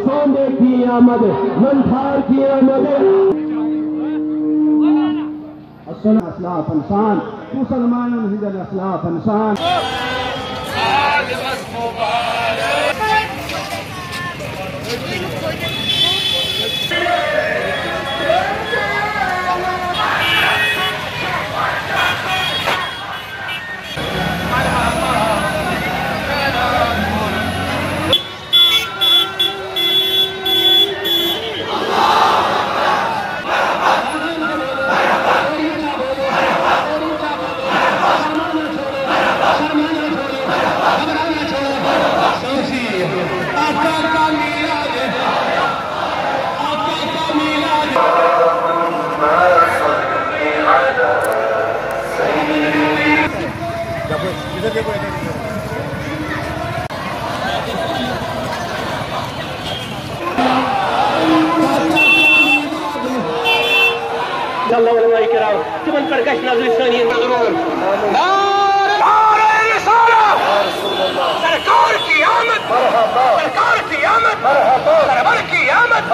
सोने की आमद, मंठार की आमद, असलाफ इंसान, मुसलमान असलाफ इंसान। सरकार की आमद, सरकार की आमद, सरवर की आमद।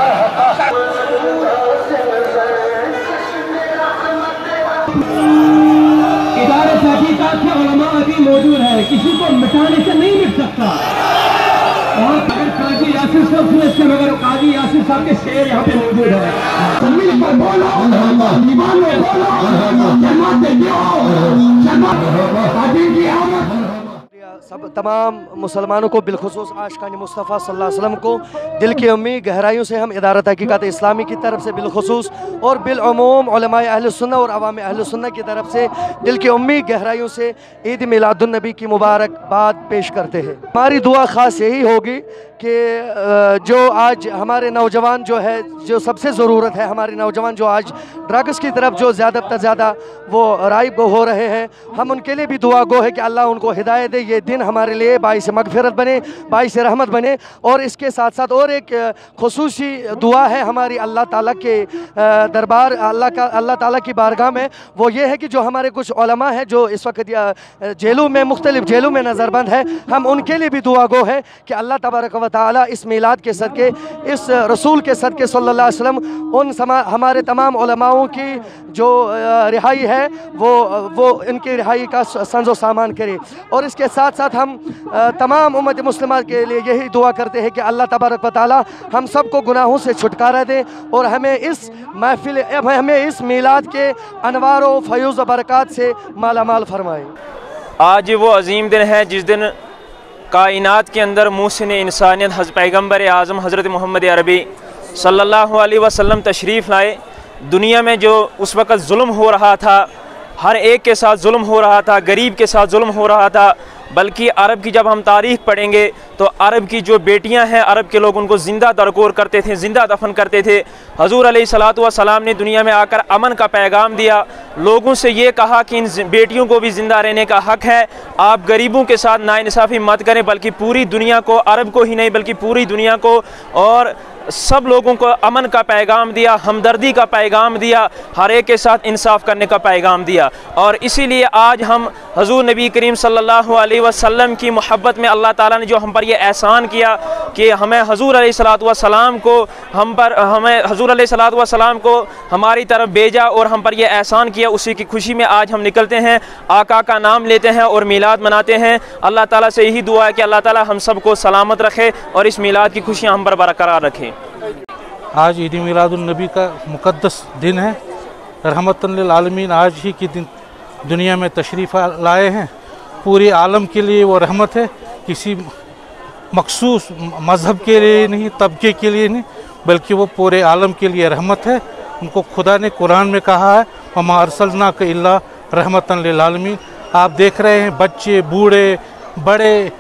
इदारे तहकीकात के उलमा अभी मौजूद है, किसी को मिटाने से नहीं मिट सकता। और अगर काजी यासिर साहब सुने से, मगर काजी यासिर साहब के शेर यहाँ पे मौजूद है। जमीन पर बोलो, ईमान में बोलो, जमाते सब तमाम मुसलमानों को बिलखुसूस आशिकान मुस्तफ़ा सल्लल्लाहु अलैहि वसल्लम को दिल की उम्मी गहराइयों से हम इदारा तहकीकात इस्लामी की तरफ से बिलखुसूस और बिलअमूम उलमाए अहले सुन्नह और अवाम अहले सुन्नह की तरफ से दिल की उम्मी गहराइयों से ईद मिलादुन नबी की मुबारकबाद पेश करते हैं। हमारी दुआ ख़ास यही होगी कि जो आज हमारे नौजवान जो है, जो सबसे ज़रूरत है, हमारे नौजवान जो आज ड्रग्स की तरफ जो ज़्यादा से ज़्यादा वो राइब हो रहे हैं, हम उनके लिए भी दुआ गो है कि अल्लाह उनको हिदायत दे। ये दिन हमारे लिए बाइस मगफिरत बने, बाइस रहमत बने। और इसके साथ साथ और एक खुसूसी दुआ है हमारी अल्लाह ताला के दरबार, अल्लाह ताला की बारगाह में, वो ये है कि जो हमारे कुछ उलमा हैं जो इस वक्त जेलों में, मुख्तलिफ जेलों में नज़रबंद है, हम उनके लिए भी दुआ गो है कि अल्लाह तबारक व तआला इस मीलाद के सदके, इस रसूल के सदके सल्लल्लाहु अलैहि वसल्लम उन हमारे तमाम उलमाओं की जो रिहाई है वो इनकी रिहाई का संजो सामान करे। और इसके साथ साथ हम तमाम उम्मत मुस्लिमा के लिए यही दुआ करते हैं कि अल्लाह तबारक व तआला हम सबको गुनाहों से छुटकारा दे और हमें इस महफिल, हमें इस मीलाद के अनवार व फयूज़ व बरक़ात से मालामाल फरमाए। आज वो अजीम दिन है जिस दिन कायनात के अंदर मुहसिन इंसानियत पैगम्बर आज़म हज़रत मोहम्मद अरबी सल्लल्लाहु अलैहि वसल्लम तशरीफ़ लाए। दुनिया में जो उस वक़्त जुल्म हो रहा था, हर एक के साथ जुल्म हो रहा था, गरीब के साथ जुल्म हो रहा था, बल्कि अरब की जब हम तारीख़ पढ़ेंगे तो अरब की जो बेटियां हैं, अरब के लोग उनको ज़िंदा दरकोर करते थे, ज़िंदा दफन करते थे। हजूर अलैहिस्सलातु वस्सलाम ने दुनिया में आकर अमन का पैगाम दिया, लोगों से ये कहा कि इन बेटियों को भी ज़िंदा रहने का हक़ है, आप गरीबों के साथ नाइंसाफ़ी मत करें, बल्कि पूरी दुनिया को, अरब को ही नहीं बल्कि पूरी दुनिया को और सब लोगों को अमन का पैगाम दिया, हमदर्दी का पैगाम दिया, हर एक के साथ इंसाफ करने का पैगाम दिया। और इसीलिए आज हम हजूर नबी करीम सल्लल्लाहु अलैहि वसल्लम की मोहब्बत में अल्लाह ताला ने जो हम पर ये एहसान किया कि हमें हजूर अलैहिस्सलातु वस्सलाम को हमारी तरफ भेजा और हम पर यह एहसान किया, उसी की खुशी में आज हम निकलते हैं, आका का नाम लेते हैं और मीलाद मनाते हैं। अल्लाह ताला से यही दुआ है कि अल्लाह ताला हम सबको सलामत रखे और इस मीलाद की खुशियाँ हम पर बरकरार रखें। आज ईद मिलादुन नबी का मुक़द्दस दिन है। रहमतन लिल आलमीन आज ही के दिन दुनिया में तशरीफ़ लाए हैं। पूरे आलम के लिए वो रहमत है, किसी मखसूस मज़हब के लिए नहीं, तबके के लिए नहीं, बल्कि वो पूरे आलम के लिए रहमत है। उनको खुदा ने कुरान में कहा है, वमा अरसलनाका इल्ला रहमतन लिल आलमीन। आप देख रहे हैं बच्चे, बूढ़े, बड़े,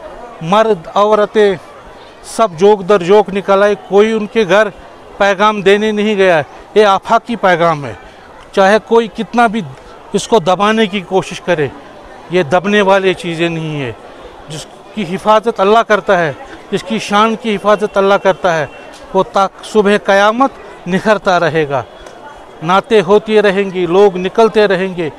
मर्द, औरतें सब जोक दर जोक निकल आए, कोई उनके घर पैगाम देने नहीं गया है। ये आफाकी पैगाम है, चाहे कोई कितना भी इसको दबाने की कोशिश करे, ये दबने वाली चीज़ें नहीं है। जिसकी हिफाजत अल्लाह करता है, जिसकी शान की हिफाजत अल्लाह करता है, वो तक सुबह क़यामत निखरता रहेगा। नाते होती रहेंगी, लोग निकलते रहेंगे,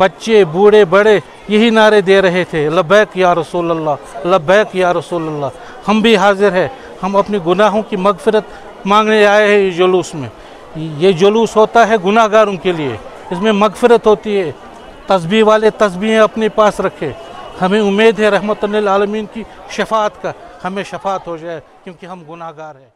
बच्चे बूढ़े बड़े यही नारे दे रहे थे, लब्बैक या रसूल अल्लाह, लब्बैक या रसूल अल्लाह। हम भी हाजिर हैं, हम अपने गुनाहों की मगफिरत मांगने आए हैं। इस जुलूस में, ये जुलूस होता है गुनाहगारों के लिए, इसमें मगफिरत होती है। तस्बीह वाले तस्बीहें अपने पास रखे। हमें उम्मीद है रहमतुल लिल आलमीन की शफाअत का, हमें शफाअत हो जाए क्योंकि हम गुनाहगार हैं।